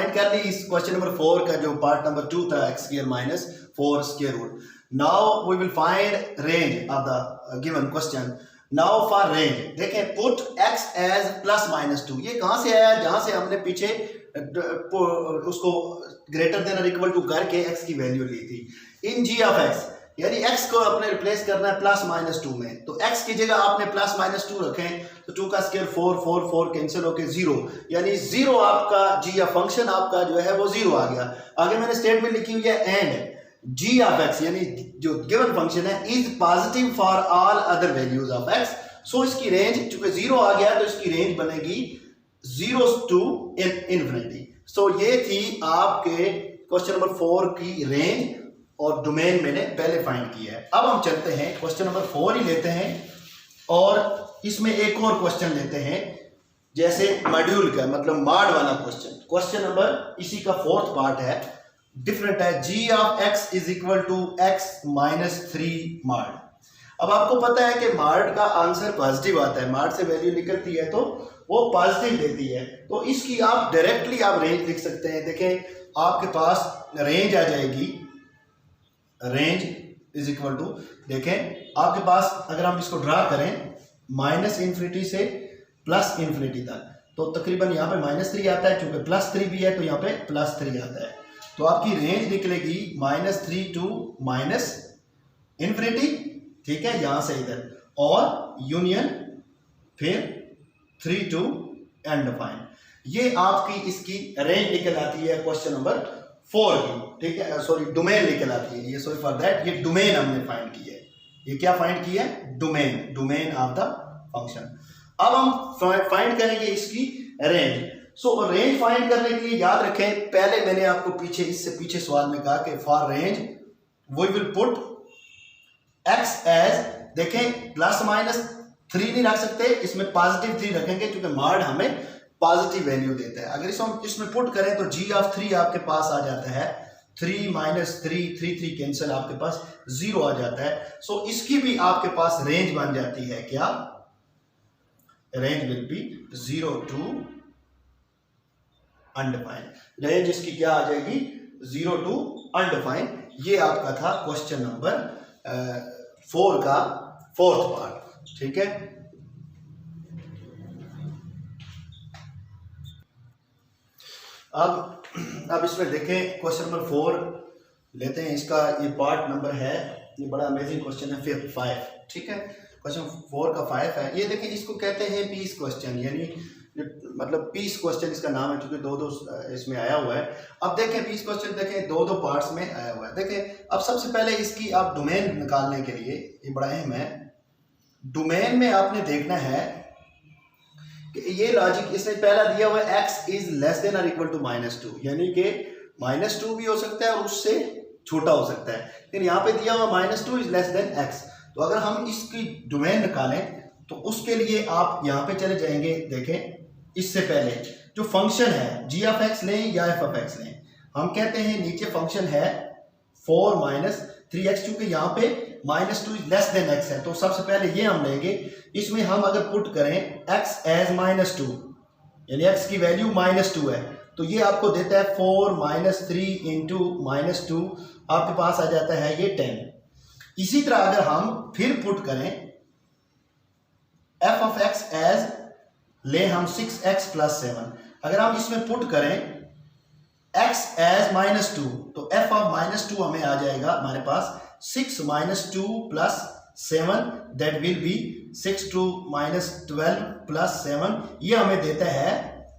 Find कर ली इस question number 4 का जो पार्ट नंबर 2 था x square minus 4 square root. Now we will find range of the given question. Now for range देखें, put x as plus minus 2। ये कहां से आया? जहां से हमने पीछे उसको ग्रेटर देन और इक्वल टू करके x की वैल्यू ली थी। इन g ऑफ x, यानी x को अपने रिप्लेस करना है प्लस माइनस 2 में, तो x की जगह आपने प्लस माइनस 2 रखें तो 2 का स्क्वायर 4 कैंसिल होके 0, यानी 0 आपका g या फंक्शन आपका जो है वो 0 आ गया। आगे मैंने स्टेटमेंट लिखी हुई है एंड g ऑफ x, यानी जो गिवन फंक्शन है, is positive for all other values of x। सो इसकी रेंज चूंकि 0 आ गया तो इसकी रेंज बनेगी 0 टू इन्फिनिटी। सो ये थी आपके क्वेश्चन नंबर 4 की रेंज और डोमेन मैंने पहले फाइंड किया है। अब हम चलते हैं क्वेश्चन नंबर 4 ही लेते हैं और इसमें एक और क्वेश्चन लेते हैं, जैसे मॉड्यूल का मतलब मॉड वाला क्वेश्चन। क्वेश्चन नंबर इसी का 4th पार्ट है, डिफरेंट है। g of x is equal to x minus 3 mod. अब आपको पता है कि मॉड का आंसर पॉजिटिव आता है, मॉड से वैल्यू निकलती है तो वो पॉजिटिव देती है, तो इसकी आप डायरेक्टली आप रेंज लिख सकते हैं। देखें आपके पास रेंज आ जाएगी, रेंज इज इक्वल टू, देखें आपके पास अगर हम इसको ड्रा करें माइनस इन्फिनिटी से प्लस इन्फिनिटी तक, तो तकरीबन यहाँ पे माइनस 3 आता है, चूंकि प्लस 3 भी है तो यहाँ पे प्लस 3 आता है, तो आपकी रेंज निकलेगी माइनस 3 टू माइनस इन्फिनिटी, ठीक है, यहां से इधर, और यूनियन फिर 3 टू अनडिफाइंड। ये आपकी इसकी रेंज निकल आती है क्वेश्चन नंबर 4 की, ठीक है, सॉरी डोमेन निकल आती है ये, सॉरी फॉर दैट, ये डोमेन हमने फाइंड की है। ये क्या फाइंड की है? Domain of the function. अब हम फाइंड करेंगे इसकी रेंज। सो रेंज फाइंड करने के लिए याद रखें, पहले मैंने आपको पीछे इससे पीछे सवाल में कहा कि for range we will put x as, देखें प्लस माइनस 3 नहीं रख सकते, इसमें पॉजिटिव 3 रखेंगे क्योंकि मॉड हमें पॉजिटिव वैल्यू देता है। अगर इसको इसमें पुट करें तो g ऑफ 3 आपके पास आ जाता है 3 माइनस 3 कैंसिल, आपके पास 0 आ जाता है। सो इसकी भी आपके पास रेंज बन जाती है, क्या? Range will be 0 to undefined. Range इसकी क्या आ जाएगी? 0 टू अनडिफाइंड। ये आपका था क्वेश्चन नंबर 4 का 4th पार्ट, ठीक है। अब इसमें देखें क्वेश्चन नंबर 4 लेते हैं, इसका ये पार्ट नंबर है, ये बड़ा अमेजिंग क्वेश्चन है, 5, ठीक है, क्वेश्चन 4 का 5 है। ये देखें, इसको कहते हैं पीस क्वेश्चन, यानी मतलब पीस क्वेश्चन इसका नाम है क्योंकि 2 इसमें आया हुआ है। अब देखें पीस क्वेश्चन, देखें 2 पार्ट्स में आया हुआ है। देखें अब सबसे पहले इसकी आप डोमेन निकालने के लिए, ये बड़ा अहम है, डोमेन में आपने देखना है कि ये लॉजिक इसने पहला दिया हुआ है x इज लेस देन और इक्वल टू -2, यानी कि -2 भी हो सकता है और उससे छोटा हो सकता है, लेकिन यहाँ पे दिया हुआ -2 इज लेस देन x। तो अगर हम इसकी डोमेन निकालें तो उसके लिए आप यहाँ पे चले जाएंगे। देखें इससे पहले जो फंक्शन है g ऑफ x लें या f ऑफ x लें, हम कहते हैं नीचे फंक्शन है 4 माइनस 3x, चूंकि यहाँ पे -2 इज लेस देन x है तो सबसे पहले ये हम लेंगे। इसमें हम अगर पुट करें x एज -2, यानी x की वैल्यू -2 है, तो ये आपको देता है 4 माइनस 3 इंटू -2, आपके पास आ जाता है ये 10। इसी तरह अगर हम फिर पुट करें f ऑफ x एज ले हम 6x प्लस 7, अगर हम इसमें पुट करें x एज -2 तो f ऑफ -2 हमें आ जाएगा हमारे पास 6 minus 2 plus 7, that will be 6 to -12 plus 7, ये हमें देता है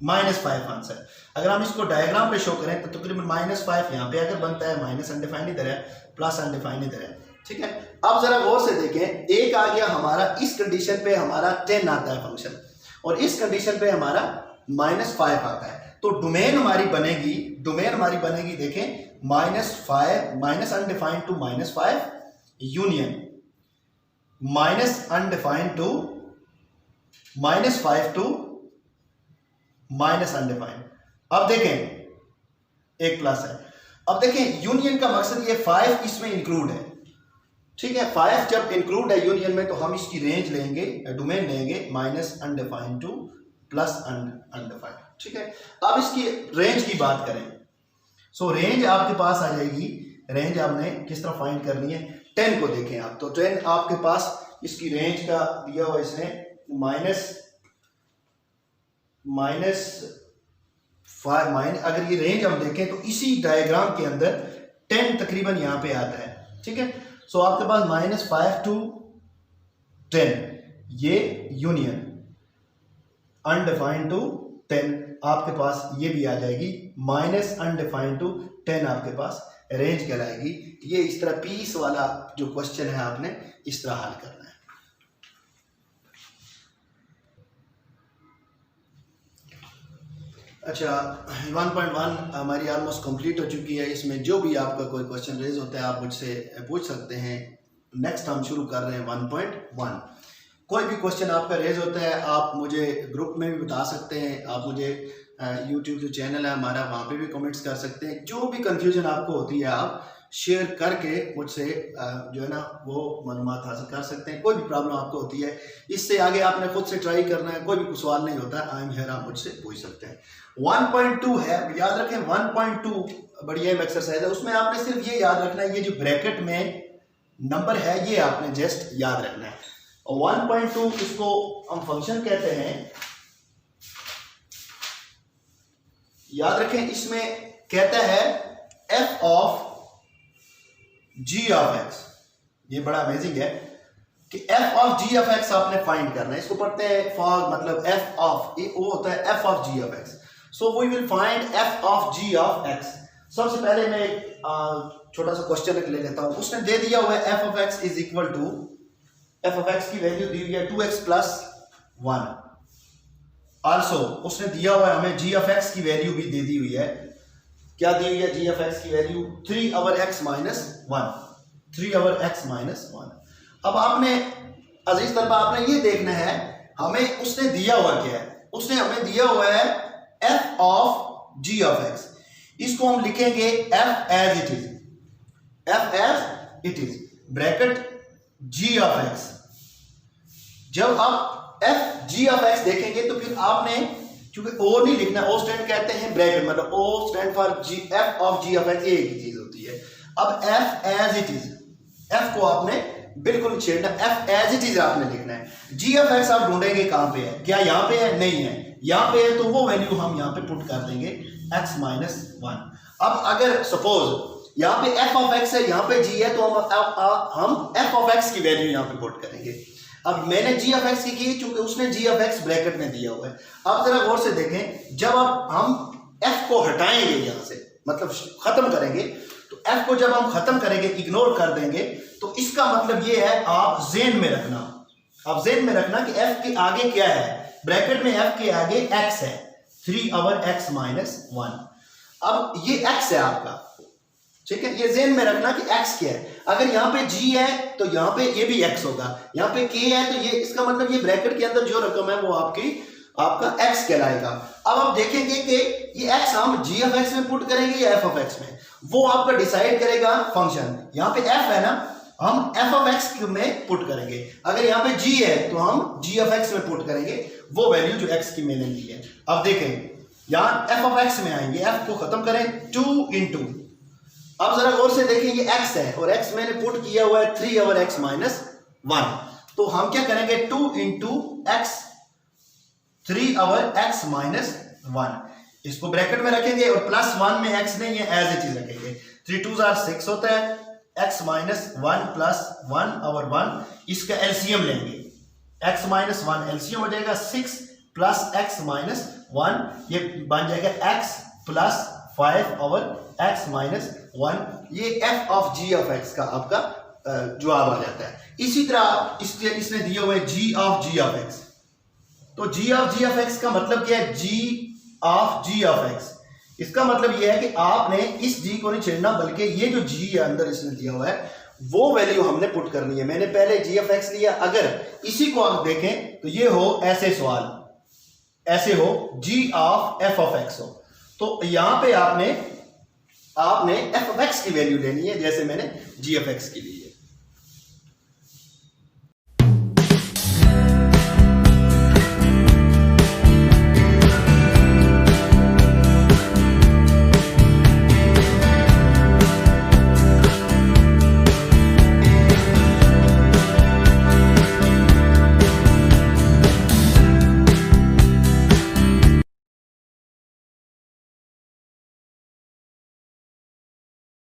-5 आंसर। अगर हम इसको डायग्राम पे शो करें तो तकरीबन -5 यहाँ पे अगर बनता है, माइनस अनडिफाइंड इधर है, प्लस अनडिफाइंड इधर है, ठीक है। अब जरा गौर से देखें, एक आ गया हमारा, इस कंडीशन पे हमारा 10 आता है फंक्शन और इस कंडीशन पे हमारा -5 आता है, तो डोमेन हमारी बनेगी, देखें -5 minus undefined to -5 union minus undefined to -5 to minus undefined. अब देखें एक प्लस है, अब देखें यूनियन का मकसद ये 5 इसमें इंक्लूड है, ठीक है। 5 जब इंक्लूड है यूनियन में तो हम इसकी रेंज लेंगे, डोमेन लेंगे minus undefined two plus undefined. ठीक है, अब इसकी रेंज की बात करें। सो रेंज आपके पास आ जाएगी, रेंज आपने किस तरह फाइंड करनी है। 10 को देखें आप, तो 10 आपके पास इसकी रेंज का दिया हुआ इसने -5। अगर ये रेंज हम देखें तो इसी डायग्राम के अंदर 10 तकरीबन यहाँ पे आता है। ठीक है, सो आपके पास -5 to 10 ये यूनियन, अनडिफाइंड टू 10 आपके पास ये भी आ जाएगी, -अनडिफाइंड टू 10 आपके पास रेंज कहलाएगी। ये इस तरह पीस वाला जो क्वेश्चन है आपने इस तरह हल करना है। अच्छा, 1.1 हमारी ऑलमोस्ट कंप्लीट हो चुकी है। इसमें जो भी आपका कोई क्वेश्चन रेज होता है आप मुझसे पूछ सकते हैं। नेक्स्ट हम शुरू कर रहे हैं 1.1। कोई भी क्वेश्चन आपका रेज होता है आप मुझे ग्रुप में भी बता सकते हैं, आप मुझे यूट्यूब जो चैनल है हमारा वहाँ पे भी कमेंट्स कर सकते हैं। जो भी कंफ्यूजन आपको होती है आप शेयर करके मुझसे जो है ना वो मालूमात हासिल कर सकते हैं। कोई भी प्रॉब्लम आपको होती है, इससे आगे आपने खुद से ट्राई करना है, कोई भी सवाल नहीं होता, आई एम हियर, आप मुझसे पूछ सकते हैं। 1.2 है, याद रखें 1.2 बढ़िया एक्सरसाइज है। उसमें आपने सिर्फ ये याद रखना है, ये जो ब्रैकेट में नंबर है ये आपने जस्ट याद रखना है। 1.2 इसको हम फंक्शन कहते हैं, याद रखें। इसमें कहता है f of g of x। ये बड़ा अमेजिंग है कि f of g of x आपने फाइंड करना है। इसको पढ़ते हैं फॉर, मतलब f ऑफ, वो होता है f of g of x। So we will find f of g of x। सबसे पहले मैं एक छोटा सा क्वेश्चन ले लेता हूं। उसने दे दिया हुआ है f of x is equal to, f of x की वैल्यू दी हुई है 2x प्लस 1। आल्सो उसने दिया हुआ है हमें g ऑफ x की वैल्यू भी दे दी हुई है। क्या दी हुई है g ऑफ x की value? 3 over x minus 1, 3 over x minus 1। अब आपने अजीज तलबा आपने ये देखना है हमें उसने दिया हुआ क्या है। उसने हमें दिया हुआ है f of g of x। इसको हम लिखेंगे f as it is, f as it is bracket g of x। जब आप f g ऑफ x देखेंगे तो फिर आपने, क्योंकि o नहीं लिखना, o स्टैंड कहते हैं ब्रैकेट, मतलब o stand for g, f of g of x एक ही चीज होती है। अब f as it is, f को आपने बिल्कुल छेड़ना, f as it is आपने लिखना है। g ऑफ x आप ढूंढेंगे कहां पे है, क्या यहां पे है? नहीं है, यहां पे है तो वो वैल्यू हम यहां पे पुट कर देंगे x माइनस 1। अब अगर सपोज यहां पे f ऑफ x है, यहां पे g है, तो हम f ऑफ x की वैल्यू यहां पे पुट करेंगे। अब मैंने g ऑफ x की क्योंकि उसने g ऑफ x ब्रैकेट में दिया हुआ है। अब जरा गौर से देखें, जब अब हम f को हटाएंगे यहां से, मतलब खत्म करेंगे, तो f को जब हम खत्म करेंगे, इग्नोर कर देंगे, तो इसका मतलब ये है, आप ज़हन में रखना, आप ज़हन में रखना कि f के आगे क्या है, ब्रैकेट में f के आगे x है, 3 over x minus 1। अब ये x है आपका, ठीक है, ये ज़हन में रखना कि x क्या है। अगर यहाँ पे g है तो यहाँ पे ये भी x होगा, यहाँ पे k है तो ये, इसका मतलब ये ब्रैकेट के अंदर जो रकम है वो आपका x कहलाएगा। अब आप देखेंगे कि ये x हम g ऑफ x में पुट करेंगे या f ऑफ x में, वो आपका डिसाइड करेगा फंक्शन। यहाँ पे f है ना, हम f ऑफ x में पुट करेंगे। अगर यहाँ पे g है तो हम g ऑफ x में पुट करेंगे वो वैल्यू जो x की मैंने ली है। अब देखें यहाँ f ऑफ x में आएंगे, f को खत्म करें 2 into, अब जरा गौर से देखें ये x है और x मैंने पुट किया हुआ है 3 over x minus 1। तो हम क्या करेंगे 2 into x, 3 over x minus 1, इसको ब्रैकेट में रखेंगे और प्लस 1 में x नहीं है, एज इट इज रखेंगे। 3 2s are 6 होता है, x minus 1 plus 1 over 1, इसका एलसीएम लेंगे, x minus 1 एलसीएम हो जाएगा 6 plus x minus 1, ये बन जाएगा x plus 5 over x minus 1। ये f of g of x का आपका जवाब आ जाता है। इसी तरह इसने दिया हुआ है g ऑफ x। तो g ऑफ x का मतलब क्या है, g ऑफ x। इसका मतलब यह है कि आपने इस g को नहीं छेड़ना, बल्कि ये जो g है अंदर इसने दिया हुआ है वो वैल्यू हमने पुट करनी है। मैंने पहले g ऑफ x लिया, अगर इसी को आप देखें तो ये हो ऐसे सवाल, ऐसे हो g of f of x हो, तो यहां पे आपने f ऑफ x की वैल्यू लेनी है, जैसे मैंने g ऑफ x की ली है।